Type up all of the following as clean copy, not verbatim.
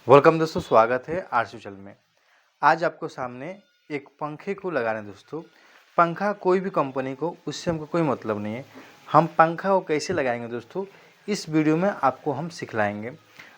Welcome दोस्तों, स्वागत है आरसी चैनल में। आज आपको सामने एक पंखे को लगाना है दोस्तों। पंखा कोई भी कंपनी को, उससे हमको कोई मतलब नहीं है। हम पंखा को कैसे लगाएंगे दोस्तों, इस वीडियो में आपको हम सिखलाएंगे।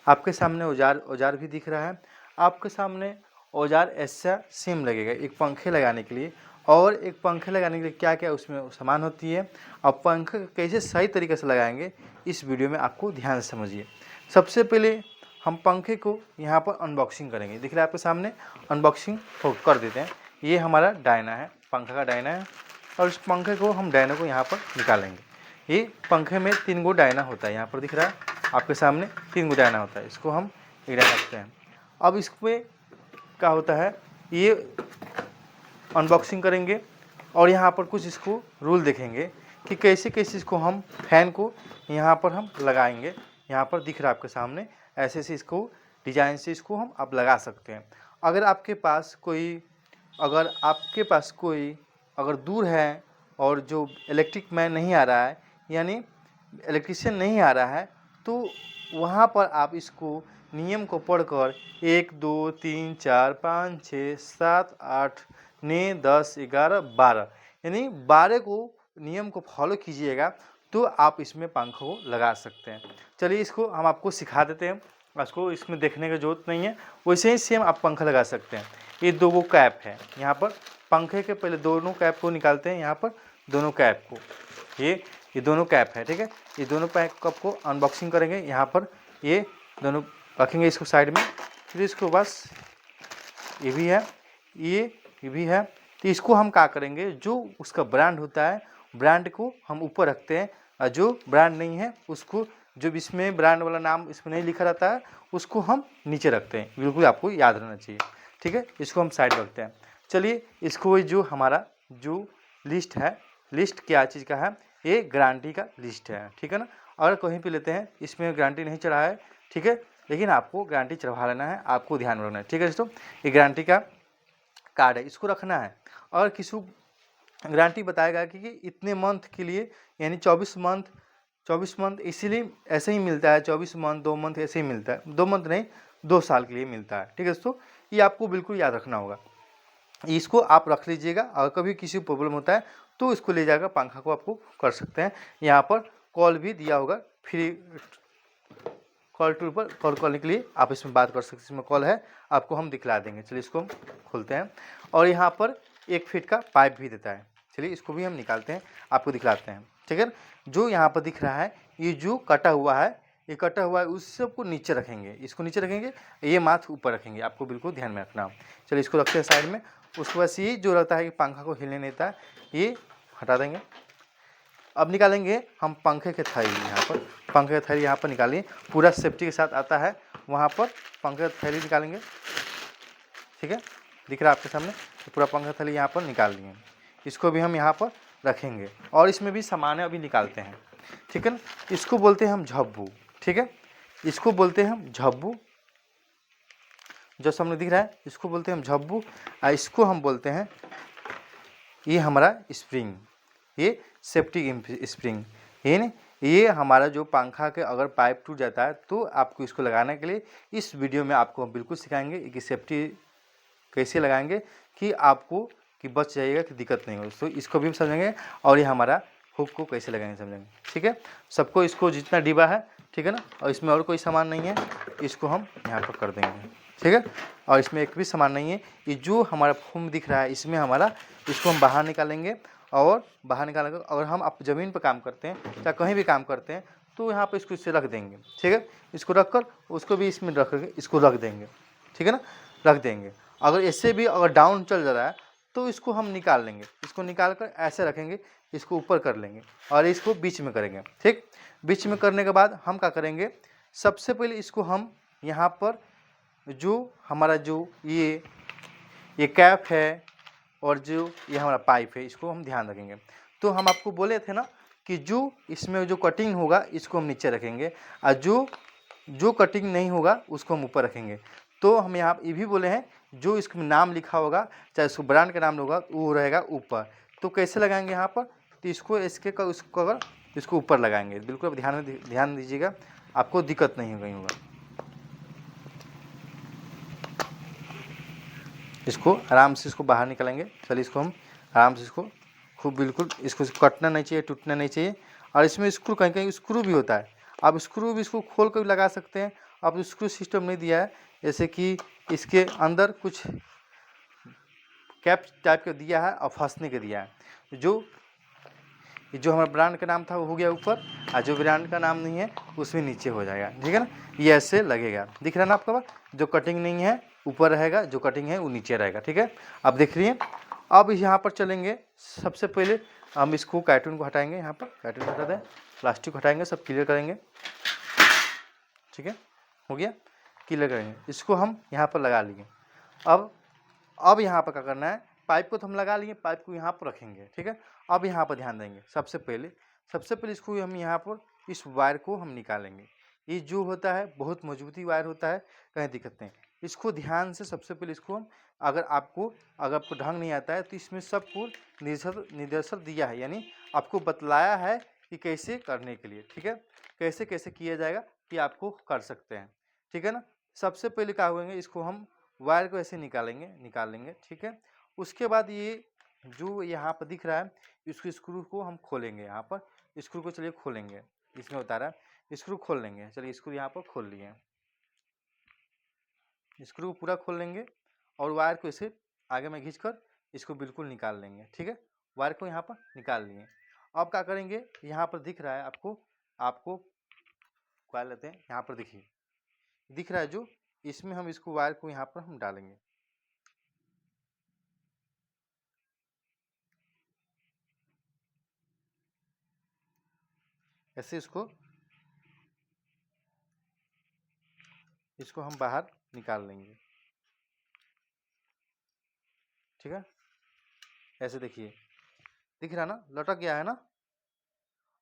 आपके सामने औजार भी दिख रहा है। आपके सामने औजार ऐसा सेम लगेगा एक पंखे लगाने के लिए, और एक पंखे लगाने के लिए क्या क्या उसमें सामान होती है, और पंखे कैसे सही तरीके से लगाएंगे, इस वीडियो में आपको ध्यान से समझिए। सबसे पहले हम पंखे को यहाँ पर अनबॉक्सिंग करेंगे। दिख रहा है आपके सामने, अनबॉक्सिंग कर देते हैं। ये हमारा डायना है, पंखा का डायना है, और इस पंखे को हम डायना को यहाँ पर निकालेंगे। ये पंखे में 3 गो डायना होता है, यहाँ पर दिख रहा है आपके सामने 3 गो डायना होता है। इसको हम एक डायना रखते हैं। अब इसमें क्या होता है, ये अनबॉक्सिंग करेंगे और यहाँ पर कुछ इसको रूल देखेंगे कि कैसे कैसे इसको हम फैन को यहाँ पर हम लगाएंगे। यहाँ पर दिख रहा है आपके सामने, ऐसे से इसको डिजाइन से इसको हम आप लगा सकते हैं। अगर आपके पास कोई अगर दूर है और जो इलेक्ट्रिक मैन नहीं आ रहा है, यानी इलेक्ट्रिशियन नहीं आ रहा है, तो वहाँ पर आप इसको नियम को पढ़कर 1 2 3 4 5 6 7 8 9 10 11 12 यानी 12 को नियम को फॉलो कीजिएगा तो आप इसमें पंखों को लगा सकते हैं। चलिए इसको हम आपको सिखा देते हैं। आपको इसमें देखने की जरूरत नहीं है, वैसे ही सेम आप पंखा लगा सकते हैं। ये 2 गो कैप है, यहाँ पर पंखे के पहले दोनों कैप को निकालते हैं। यहाँ पर दोनों कैप को ये दोनों कैप है, ठीक है। ये दोनों कप को अनबॉक्सिंग करेंगे। यहाँ पर ये दोनों रखेंगे इसको साइड में। फिर इसको बस ये भी है, ये भी है। तो इसको हम क्या करेंगे, जो उसका ब्रांड होता है ब्रांड को हम ऊपर रखते हैं, और जो ब्रांड नहीं है उसको, जो इसमें ब्रांड वाला नाम इसमें नहीं लिखा रहता है, उसको हम नीचे रखते हैं। बिल्कुल आपको याद रहना चाहिए, ठीक है। इसको हम साइड रखते हैं। चलिए इसको जो हमारा जो लिस्ट है, लिस्ट क्या चीज़ का है, ये गारंटी का लिस्ट है, ठीक है ना। अगर कहीं पे लेते हैं इसमें गारंटी नहीं चढ़ा है, ठीक है, लेकिन आपको गारंटी चढ़वा लेना है, आपको ध्यान रखना है, ठीक है दोस्तों। ये गारंटी का कार्ड है, इसको रखना है। और किसी गारंटी बताएगा कि इतने मंथ के लिए, यानी 24 मंथ इसीलिए ऐसे ही मिलता है। 24 मंथ 2 मंथ ऐसे ही मिलता है, 2 मंथ नहीं 2 साल के लिए मिलता है, ठीक है दोस्तों। ये आपको बिल्कुल याद रखना होगा। इसको आप रख लीजिएगा, अगर कभी किसी को प्रॉब्लम होता है तो इसको ले जाकर पंखा को आपको कर सकते हैं। यहाँ पर कॉल भी दिया होगा, फ्री कॉल टूर पर कॉल करने के लिए आप इसमें बात कर सकते हैं। इसमें कॉल है, आपको हम दिखला देंगे। चलिए इसको हम खोलते हैं, और यहाँ पर 1 फीट का पाइप भी देता है। चलिए इसको भी हम निकालते हैं, आपको दिखलाते हैं, ठीक है। जो यहाँ पर दिख रहा है, ये जो कटा हुआ है, ये कटा हुआ है, उस सबको नीचे रखेंगे। इसको नीचे रखेंगे, ये माथ ऊपर रखेंगे, आपको बिल्कुल ध्यान में रखना। चलिए इसको रखते हैं साइड में। उसके बाद ये जो रहता है कि पंखा को हिलने नहीं देता है, ये हटा देंगे। अब निकालेंगे हम पंखे के थैली। यहाँ पर पंखे का थैली यहाँ पर निकालिए, पूरा सेफ्टी के साथ आता है। वहाँ पर पंखे का थैली निकालेंगे, ठीक है। दिख रहा है आपके सामने, पूरा पंखा थैली यहाँ पर निकाल लिए। इसको भी हम यहाँ पर रखेंगे, और इसमें भी सामान अभी निकालते हैं, ठीक है ना। इसको बोलते हैं हम झब्बू, ठीक है। इसको बोलते हैं हम झब्बू, जो सामने दिख रहा है इसको बोलते हैं हम झब्बू। और इसको हम बोलते हैं, ये हमारा स्प्रिंग, ये सेफ्टी स्प्रिंग। ये हमारा जो पंखा के अगर पाइप टूट जाता है तो आपको इसको लगाने के लिए इस वीडियो में आपको हम बिल्कुल सिखाएंगे कि सेफ्टी कैसे लगाएंगे, कि आपको कि बच जाइएगा, कि दिक्कत नहीं हो। तो इसको भी समझेंगे, और ये हमारा हुक को कैसे लगाएंगे समझेंगे, ठीक है। सबको इसको जितना डिब्बा है, ठीक है ना, और इसमें और कोई सामान नहीं है, इसको हम यहाँ पर कर देंगे, ठीक है। और इसमें एक भी सामान नहीं है। ये जो हमारा फोम दिख रहा है, इसमें हमारा, इसको हम बाहर निकालेंगे। और बाहर निकालेंगे, अगर हम आप ज़मीन पर काम करते हैं या कहीं भी काम करते हैं तो यहाँ पर इसको इससे रख देंगे, ठीक है। इसको रख कर उसको भी इसमें रख करके इसको रख देंगे, ठीक है ना, रख देंगे। अगर इससे भी अगर डाउन चल जा रहा है तो इसको हम निकाल लेंगे। इसको निकाल कर ऐसे रखेंगे, इसको ऊपर कर लेंगे, और इसको बीच में करेंगे, ठीक। बीच में करने के बाद हम क्या करेंगे, सबसे पहले इसको हम यहाँ पर जो हमारा जो ये कैप है, और जो ये हमारा पाइप है, इसको हम ध्यान रखेंगे। तो हम आपको बोले थे ना कि जो इसमें जो कटिंग होगा इसको हम नीचे रखेंगे, और जो कटिंग नहीं होगा उसको हम ऊपर रखेंगे। तो हम यहाँ ये भी बोले हैं, जो इसमें नाम लिखा होगा, चाहे उसको ब्रांड का नाम होगा, वो रहेगा ऊपर। तो कैसे लगाएंगे यहाँ पर, तो इसको उसको अगर इसको ऊपर लगाएंगे। बिल्कुल ध्यान दीजिएगा, आपको दिक्कत नहीं होगा। इसको आराम से इसको बाहर निकालेंगे। चलिए इसको हम आराम से इसको खूब बिल्कुल इसको कटना नहीं चाहिए, टूटना नहीं चाहिए। और इसमें स्क्रू कहीं कहीं स्क्रू भी होता है, आप स्क्रू भी इसको खोल कर भी लगा सकते हैं। अब स्क्रू सिस्टम नहीं दिया है, जैसे कि इसके अंदर कुछ कैप टाइप का दिया है और फंसने के दिया है। जो हमारा ब्रांड का नाम था वो हो गया ऊपर, और जो ब्रांड का नाम नहीं है उसमें नीचे हो जाएगा, ठीक है ना। ये ऐसे लगेगा, दिख रहा है ना आपका बात, जो कटिंग नहीं है ऊपर रहेगा, जो कटिंग है वो नीचे रहेगा, ठीक है। अब देख रही अब यहाँ पर चलेंगे। सबसे पहले हम इसको कार्टून को हटाएंगे, यहाँ पर कार्टून हटा दें, प्लास्टिक हटाएंगे, सब क्लियर करेंगे, ठीक है, हो गया, क्लियर करेंगे। इसको हम यहाँ पर लगा लिए। अब यहाँ पर क्या करना है, पाइप को तो हम लगा लिए, पाइप को यहाँ पर रखेंगे, ठीक है। अब यहाँ पर ध्यान देंगे, सबसे पहले इसको हम यहाँ पर इस वायर को हम निकालेंगे। ये जो होता है बहुत मजबूती वायर होता है, कहीं दिक्कत नहीं। इसको ध्यान से सबसे पहले इसको हम अगर आपको ढंग नहीं आता है तो इसमें सबको निर्देशन दिया है, यानी आपको बतलाया है कि कैसे करने के लिए, ठीक है, कैसे कैसे किया जाएगा कि आपको कर सकते हैं, ठीक है ना। सबसे पहले क्या होंगे, इसको हम वायर को ऐसे निकाल लेंगे, ठीक है। उसके बाद ये जो यहाँ पर दिख रहा है, इसको स्क्रू को हम खोलेंगे, यहाँ पर स्क्रू को चलिए खोलेंगे, इसमें उतारा स्क्रू खोल लेंगे। चलिए स्क्रू यहाँ पर खोल लिए, स्क्रू पूरा खोल लेंगे और वायर को इसे आगे में खींचकर इसको बिल्कुल निकाल लेंगे, ठीक है। वायर को यहाँ पर निकाल लिए। अब क्या करेंगे, यहाँ पर दिख रहा है आपको क्या लेते हैं, यहाँ पर देखिए दिख रहा है जो, इसमें हम इसको वायर को यहाँ पर हम डालेंगे, ऐसे इसको हम बाहर निकाल लेंगे, ठीक है। ऐसे देखिए दिख रहा है ना, लटक गया है ना।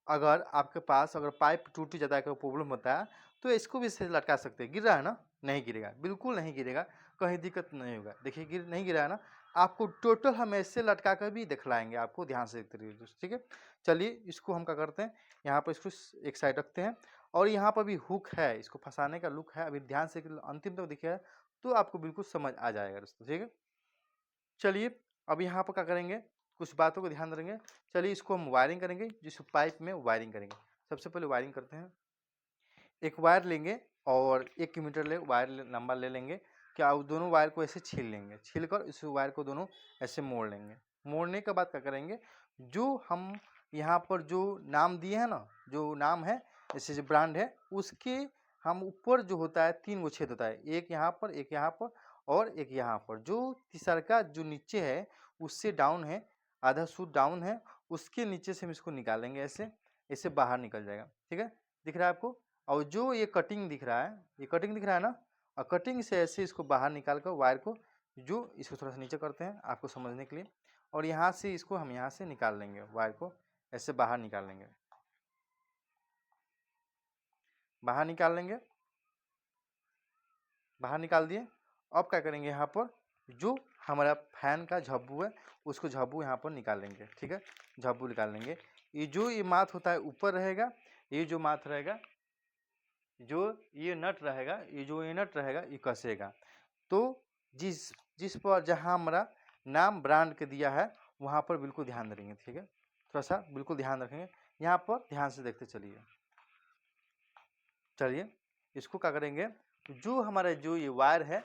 अगर आपके पास पाइप टूट जाता है, कोई प्रॉब्लम होता है तो इसको भी से लटका सकते हैं। गिर रहा है ना, नहीं गिरेगा, बिल्कुल नहीं गिरेगा, कहीं दिक्कत नहीं होगा। देखिए नहीं गिरा है ना। आपको टोटल हम ऐसे लटका कर भी दिखलाएंगे, आपको ध्यान से देखते रहिए दोस्त, ठीक है। चलिए इसको हम क्या करते हैं, यहाँ पर इसको एक साइड रखते हैं और यहाँ पर भी हुक है, इसको फंसाने का लुक है। अभी ध्यान से अंतिम तक दिखेगा तो आपको बिल्कुल समझ आ जाएगा दोस्तों, ठीक है। चलिए अब यहाँ पर क्या करेंगे, कुछ बातों को ध्यान देंगे। चलिए इसको हम वायरिंग करेंगे, जिस पाइप में वायरिंग करेंगे। सबसे पहले वायरिंग करते हैं। एक वायर लेंगे और 1 मीटर वायर लंबा ले लेंगे। क्या दोनों वायर को ऐसे छील लेंगे, छील कर इस वायर को दोनों ऐसे मोड़ लेंगे। मोड़ने के बाद क्या करेंगे, जो हम यहाँ पर जो नाम दिए हैं ना, जो नाम है जैसे जो ब्रांड है उसके हम ऊपर जो होता है 3 गो छेद होता है, एक यहाँ पर, एक यहाँ पर और एक यहाँ पर। जो तीसरा जो नीचे है उससे डाउन है, आधा सूट डाउन है, उसके नीचे से हम इसको निकालेंगे, ऐसे ऐसे बाहर निकल जाएगा, ठीक है। दिख रहा है आपको। और जो ये कटिंग दिख रहा है, ये कटिंग दिख रहा है ना, और कटिंग से ऐसे इसको बाहर निकाल कर वायर को जो इसको थोड़ा सा नीचे करते हैं आपको समझने के लिए, और यहाँ से इसको हम यहाँ से निकाल लेंगे, वायर को ऐसे बाहर निकाल लेंगे, बाहर निकाल लेंगे, बाहर निकाल दिए। अब क्या करेंगे, यहाँ पर जो हमारा फैन का झब्बू है उसको झब्बू यहाँ पर निकाल लेंगे, ठीक है, झब्बू निकाल लेंगे। ये माथ होता है ऊपर रहेगा, ये जो माथ रहेगा, जो ये नट रहेगा, ये नट रहेगा ये कसेगा। तो जिस जिस पर जहाँ हमारा नाम ब्रांड के दिया है वहाँ पर बिल्कुल ध्यान देंगे, ठीक है, थोड़ा सा बिल्कुल ध्यान रखेंगे। यहाँ पर ध्यान से देखते चलिए। चलिए इसको क्या करेंगे, जो हमारा जो ये वायर है,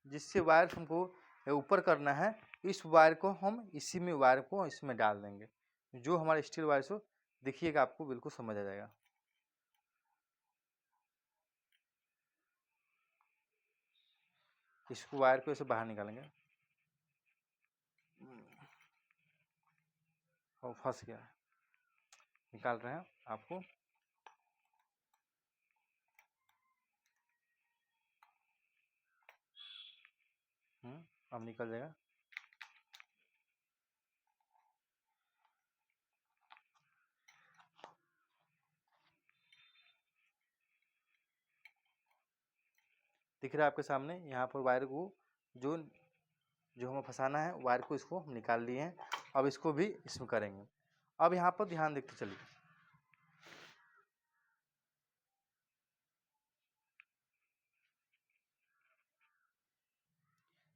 जिससे वायर हमको ऊपर करना है, इस वायर को हम इसी में वायर को इसमें डाल देंगे। जो हमारा स्टील वायर से देखिएगा, आपको बिल्कुल समझ आ जाएगा। इसको वायर को ऐसे बाहर निकालेंगे और फंस गया, निकाल रहे हैं आपको। अब निकल जाएगा। दिख रहा है आपके सामने, यहाँ पर वायर को जो जो हमें फंसाना है वायर को इसको हम निकाल लिए हैं। अब इसको भी इसमें करेंगे। अब यहाँ पर ध्यान देखते चलिए।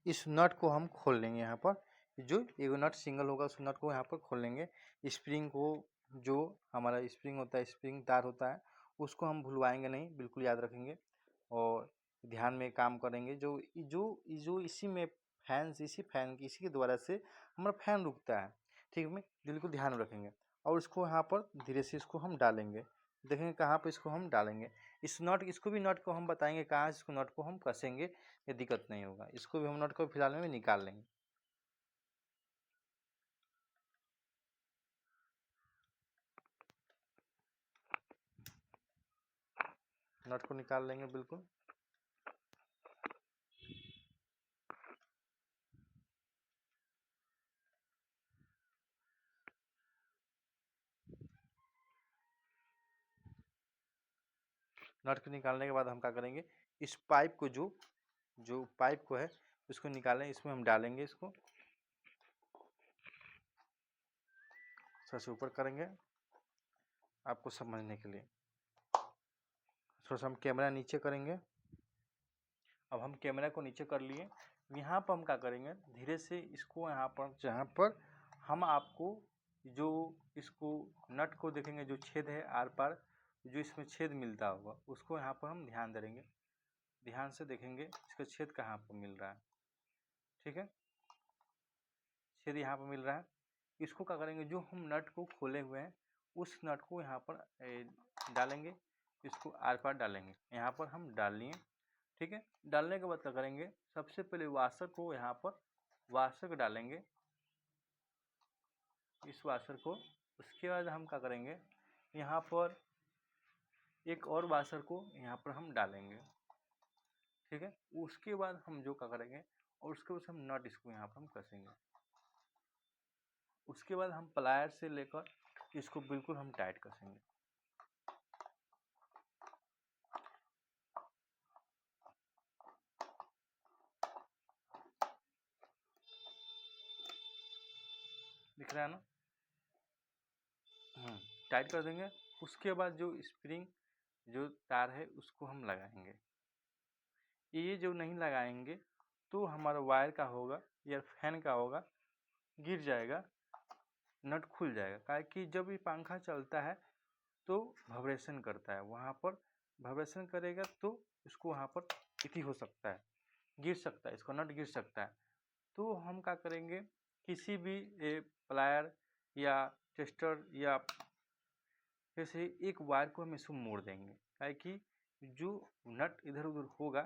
इस नट को हम खोल लेंगे। यहाँ पर जो एक नट सिंगल होगा उस नट को यहाँ पर खोल लेंगे। स्प्रिंग को, जो हमारा स्प्रिंग होता है, स्प्रिंग तार होता है, उसको हम भुलवाएंगे नहीं, बिल्कुल याद रखेंगे और ध्यान में काम करेंगे। जो जो जो इसी में फैन, इसी फैन की, इसी के द्वारा से हमारा फैन रुकता है, ठीक है, बिल्कुल ध्यान रखेंगे। और इसको यहाँ पर धीरे से इसको हम डालेंगे, देखेंगे कहाँ पे इसको हम डालेंगे। इस नट, इसको भी नट को हम बताएंगे कहाँ से इसको नट को हम कसेंगे, ये दिक्कत नहीं होगा। इसको भी हम नट को फिलहाल में निकाल लेंगे। नट को निकाल लेंगे बिल्कुल। नट को निकालने के बाद हम क्या करेंगे, इस पाइप को, जो पाइप को है उसको निकालें, इसमें हम डालेंगे, इसको थोड़ा सा ऊपर करेंगे आपको समझने के लिए। थोड़ा सा हम कैमरा नीचे करेंगे। अब हम कैमरा को नीचे कर लिए। यहाँ पर हम क्या करेंगे, धीरे से इसको यहाँ पर, जहाँ पर हम आपको जो इसको नट को देखेंगे, जो छेद है आर पार, जो इसमें छेद मिलता होगा उसको यहाँ पर हम ध्यान देंगे। ध्यान से देखेंगे इसका छेद कहाँ पर मिल रहा है, ठीक है, छेद यहाँ पर मिल रहा है। इसको क्या करेंगे, जो हम नट को खोले हुए हैं उस नट को यहाँ पर डालेंगे, इसको आर पार डालेंगे। यहाँ पर हम डाल लिए, ठीक है। डालने के बाद क्या करेंगे, सबसे पहले वाशर को यहाँ पर, वाशर को डालेंगे, इस वाशर को। उसके बाद हम क्या करेंगे, यहाँ पर एक और वाशर को यहाँ पर हम डालेंगे, ठीक है। उसके बाद हम जो क्या करेंगे, और उसके बाद हम नट इसको यहाँ पर हम कसेंगे। उसके बाद हम प्लायर से लेकर इसको बिल्कुल हम टाइट कसेंगे। दिख रहा है ना, टाइट कर देंगे। उसके बाद जो स्प्रिंग, जो तार है उसको हम लगाएंगे। ये जो नहीं लगाएंगे तो हमारा वायर का होगा या फैन का होगा, गिर जाएगा, नट खुल जाएगा। काहे कि जब ये पंखा चलता है तो वाइब्रेशन करता है, वहाँ पर वाइब्रेशन करेगा तो इसको वहाँ पर इति हो सकता है, गिर सकता है, इसका नट गिर सकता है। तो हम क्या करेंगे, किसी भी प्लायर या टेस्टर या जैसे एक वायर को हम इसको मोड़ देंगे, काहे कि जो नट इधर उधर होगा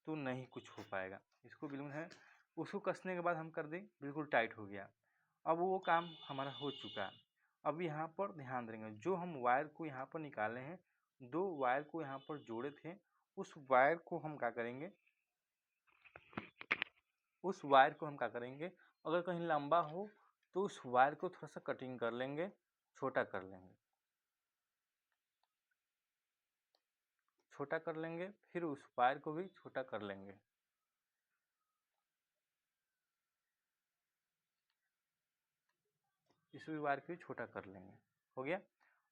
तो नहीं कुछ हो पाएगा। इसको बिल्कुल है, उसको कसने के बाद हम कर दें, बिल्कुल टाइट हो गया। अब वो काम हमारा हो चुका है। अब यहाँ पर ध्यान देंगे, जो हम वायर को यहाँ पर निकाले हैं, दो वायर को यहाँ पर जोड़े थे, उस वायर को हम क्या करेंगे, उस वायर को हम क्या करेंगे, अगर कहीं लंबा हो तो उस वायर को थोड़ा सा कटिंग कर लेंगे, छोटा कर लेंगे, छोटा कर लेंगे, फिर उस वायर को भी छोटा कर लेंगे। इस भी वायर को भी छोटा कर लेंगे, हो गया।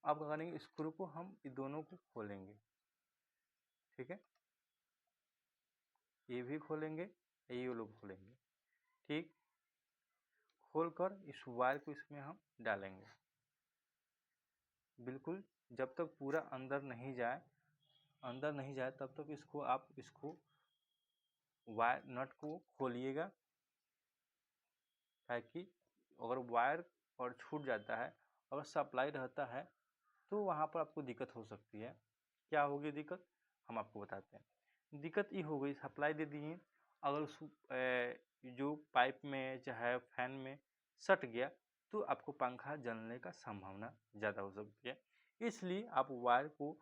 अब क्या करेंगे, स्क्रू को हम इन दोनों को खोलेंगे, ठीक है, ये भी खोलेंगे, ये लोग खोलेंगे, ठीक। खोलकर इस वायर को इसमें हम डालेंगे, बिल्कुल जब तक पूरा अंदर नहीं जाए, अंदर नहीं जाए तब तक इसको आप, इसको वायर नट को खोलिएगा, ताकि अगर वायर और छूट जाता है, अगर सप्लाई रहता है तो वहाँ पर आपको दिक्कत हो सकती है। क्या होगी दिक्कत, हम आपको बताते हैं। दिक्कत ये हो गई, सप्लाई दे दिए, अगर उस जो पाइप में चाहे फैन में सट गया तो आपको पंखा जलने का संभावना ज़्यादा हो सकती है। इसलिए आप वायर को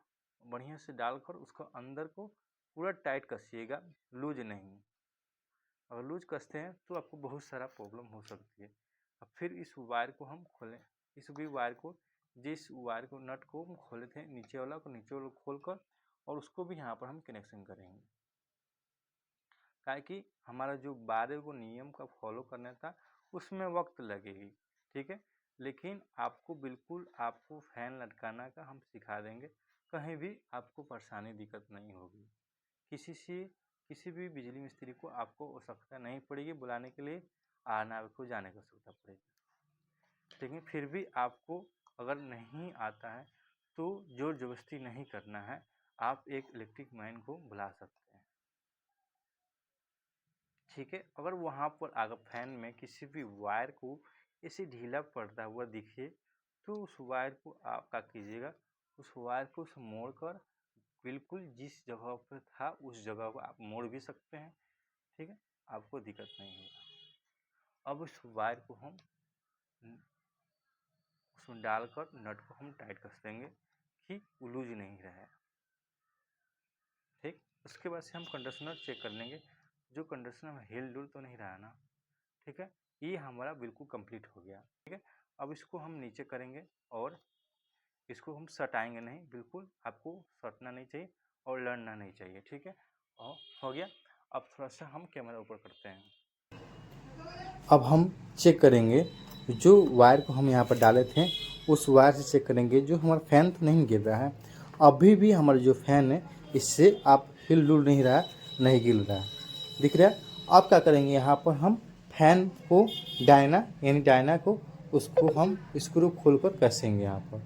बढ़िया से डालकर उसको अंदर को पूरा टाइट कसिएगा, लूज नहीं। अगर लूज कसते हैं तो आपको बहुत सारा प्रॉब्लम हो सकती है। अब फिर इस वायर को हम खोलें, इस भी वायर को, जिस वायर को नट को हम खोले थे, नीचे वाला को, नीचे वाला खोल कर और उसको भी यहाँ पर हम कनेक्शन करेंगे। काहे कि हमारा जो 12 को नियम का फॉलो करना था उसमें वक्त लगेगी, ठीक है। लेकिन आपको बिल्कुल, आपको फैन लटकाना का हम सिखा देंगे, कहीं भी आपको परेशानी दिक्कत नहीं होगी। किसी से किसी भी बिजली मिस्त्री को आपको आवश्यकता नहीं पड़ेगी बुलाने के लिए, आना को जाने की आवश्यकता पड़ेगी। लेकिन फिर भी आपको अगर नहीं आता है तो जोर जबरदस्ती नहीं करना है, आप एक इलेक्ट्रिक मैन को बुला सकते हैं, ठीक है। अगर वहाँ पर अगर फैन में किसी भी वायर को ऐसे ढीला पड़ता हुआ दिखे तो उस वायर को आप क्या कीजिएगा, उस वायर को मोड़ कर बिल्कुल जिस जगह पर था उस जगह को आप मोड़ भी सकते हैं, ठीक है, आपको दिक्कत नहीं होगा। अब उस वायर को हम उसमें डालकर नट को हम टाइट कर देंगे कि लूज नहीं रहे, ठीक। उसके बाद से हम कंडीशनर चेक कर लेंगे, जो कंडीशनर में हिल डुल तो नहीं रहा ना, ठीक है। ये हमारा बिल्कुल कंप्लीट हो गया, ठीक है। अब इसको हम नीचे करेंगे और इसको हम सटाएंगे नहीं, बिल्कुल आपको सटना नहीं चाहिए और लड़ना नहीं चाहिए, ठीक है। और हो गया। अब थोड़ा सा हम कैमरा ऊपर करते हैं। अब हम चेक करेंगे जो वायर को हम यहाँ पर डाले थे उस वायर से चेक करेंगे जो हमारा फैन तो नहीं गिर रहा है, अभी भी हमारा जो फैन है इससे आप हिल डुल नहीं रहा, नहीं गिर रहा है, दिख रहा है। अब क्या करेंगे, यहाँ पर हम फैन को डायना यानी डायना को उसको हम स्क्रू खोलकर कसेंगे यहाँ पर।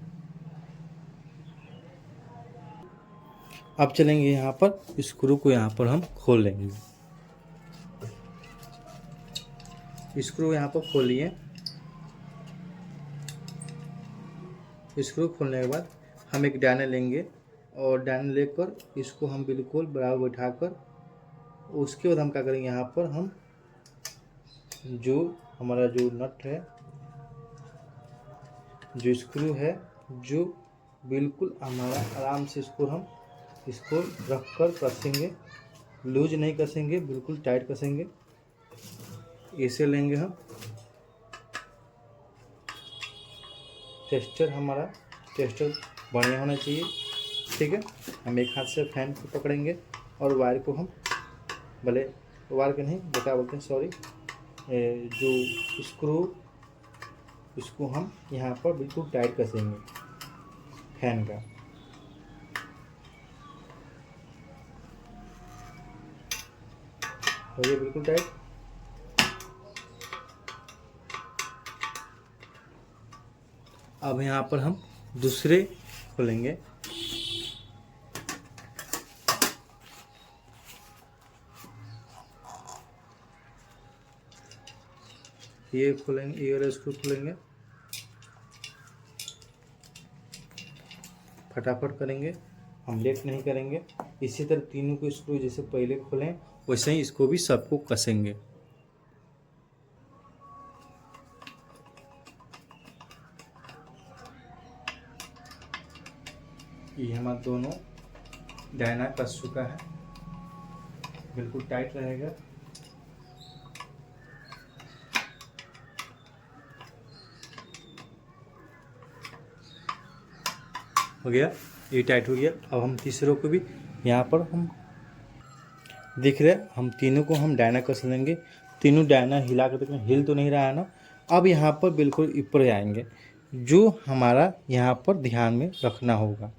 अब चलेंगे यहाँ पर स्क्रू को यहाँ पर हम खोल लेंगे, स्क्रू यहाँ पर खोलिए। स्क्रू खोलने के बाद हम एक डायना लेंगे और डायना लेकर इसको हम बिल्कुल बराबर बैठाकर उसके बाद हम क्या करेंगे, यहाँ पर हम जो हमारा जो नट है जो स्क्रू है जो बिल्कुल हमारा आराम से इसको रख कर कसेंगे, लूज नहीं कसेंगे, बिल्कुल टाइट कसेंगे। इसे लेंगे हम टेस्टर, हमारा टेस्टर बढ़िया होना चाहिए, ठीक है। हम एक हाथ से फैन को पकड़ेंगे और वायर को हम भले वायर के नहीं क्या बोलते हैं सॉरी, जो स्क्रू इसको हम यहाँ पर बिल्कुल टाइट कसेंगे फैन का। हो गया बिल्कुल टाइट। अब यहाँ पर हम दूसरे खोलेंगे, ये खोलेंगे, ये वाला स्क्रू खोलेंगे, फटाफट करेंगे, हम लेट नहीं करेंगे। इसी तरह तीनों को स्क्रू जैसे पहले खोलें वैसे ही इसको भी सबको कसेंगे। ये हमारा दोनों डायना कस चुका है, बिल्कुल टाइट रहेगा। हो गया, ये टाइट हो गया। अब हम तीसरों को भी यहाँ पर हम दिख रहे, हम तीनों को हम डायना कस लेंगे। तीनों डायना हिला कर देखें, हिल तो नहीं रहा है ना। अब यहाँ पर बिल्कुल ऊपर आएंगे, जो हमारा यहाँ पर ध्यान में रखना होगा,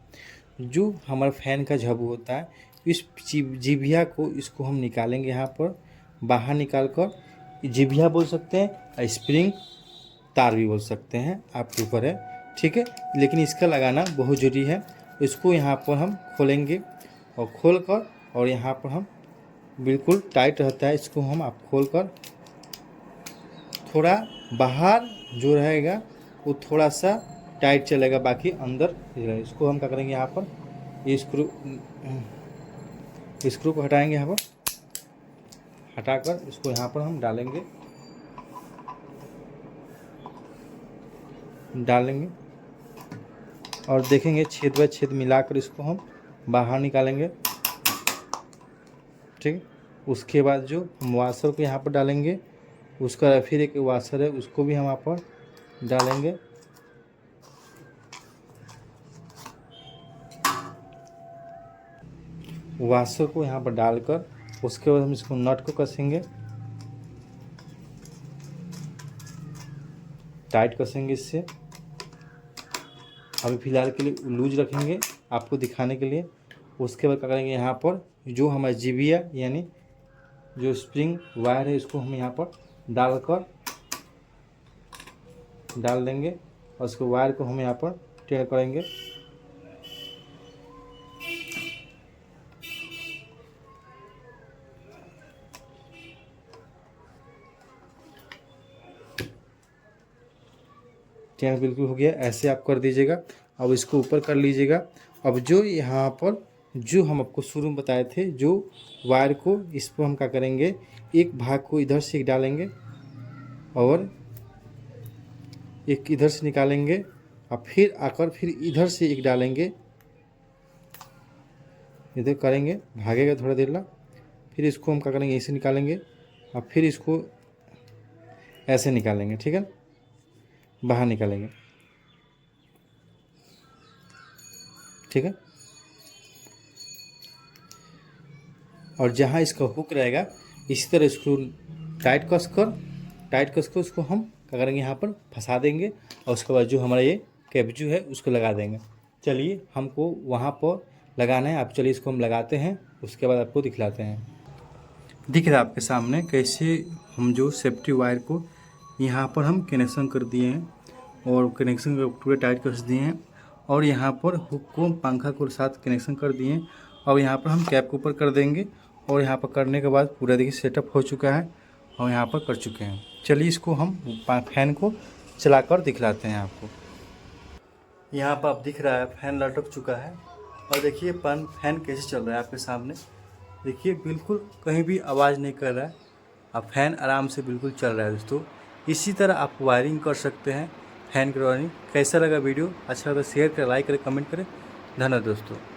जो हमारा फैन का झब्बू होता है इस जिभिया को इसको हम निकालेंगे, यहाँ पर बाहर निकाल कर, जिभिया बोल सकते हैं, स्प्रिंग तार भी बोल सकते हैं, आपके ऊपर है, ठीक है। लेकिन इसका लगाना बहुत ज़रूरी है। इसको यहाँ पर हम खोलेंगे और खोल कर और यहाँ पर हम बिल्कुल टाइट रहता है, इसको हम आप खोल कर थोड़ा बाहर जो रहेगा वो थोड़ा सा टाइट चलेगा, बाकी अंदर इसको हम क्या करेंगे, यहाँ पर ये स्क्रू को हटाएंगे, यहाँ पर हटाकर इसको यहाँ पर हम डालेंगे और देखेंगे छेद बाय छेद मिलाकर इसको हम बाहर निकालेंगे, ठीक। उसके बाद जो हम वाशर को यहाँ पर डालेंगे, उसका फिर एक वाशर है उसको भी हम यहाँ पर डालेंगे। वाशर को यहाँ पर डालकर उसके बाद हम इसको नट को कसेंगे, टाइट कसेंगे इससे। अभी फ़िलहाल के लिए लूज रखेंगे आपको दिखाने के लिए। उसके बाद क्या करेंगे, यहाँ पर जो हमारा जीबिया यानी जो स्प्रिंग वायर है इसको हम यहाँ पर डाल देंगे और उसको वायर को हम यहाँ पर टेढ़ करेंगे। टेढ़ बिल्कुल हो गया, ऐसे आप कर दीजिएगा। अब इसको ऊपर कर लीजिएगा। अब जो यहाँ पर जो हम आपको शुरू में बताए थे, जो वायर को इस पर हम क्या करेंगे, एक भाग को इधर से डालेंगे और एक इधर से निकालेंगे और फिर आकर फिर इधर से एक डालेंगे, इधर करेंगे, भागेगा थोड़ा देर ला। फिर इसको हम क्या करेंगे, ऐसे निकालेंगे और फिर इसको ऐसे निकालेंगे, ठीक है, बाहर निकालेंगे, ठीक है। और जहाँ इसका हुक रहेगा इसी तरह इसको टाइट कस कर उसको हम क्या करेंगे, यहाँ पर फंसा देंगे और उसके बाद जो हमारा ये कैप्चू है उसको लगा देंगे। चलिए हमको वहाँ पर लगाना है, आप चलिए इसको हम लगाते हैं, उसके बाद आपको दिखलाते हैं। दिख रहा है आपके सामने कैसे हम जो सेफ्टी वायर को यहाँ पर हम कनेक्शन कर दिए हैं और कनेक्शन पूरे टाइट कर दिए हैं और यहाँ पर हुक को पंखा को साथ कनेक्शन कर दिए हैं। और यहाँ पर हम कैप के ऊपर कर देंगे और यहाँ पर करने के बाद पूरा देखिए सेटअप हो चुका है और यहाँ पर कर चुके हैं। चलिए इसको हम फैन को चलाकर दिखलाते हैं आपको। यहाँ पर आप दिख रहा है फैन लटक चुका है और देखिए फैन कैसे चल रहा है आपके सामने। देखिए बिल्कुल कहीं भी आवाज़ नहीं कर रहा है, अब फैन आराम से बिल्कुल चल रहा है दोस्तों। इसी तरह आप वायरिंग कर सकते हैं फैन की वायरिंग। कैसा लगा वीडियो, अच्छा लगा शेयर करें, लाइक करें, कमेंट करें। धन्यवाद दोस्तों।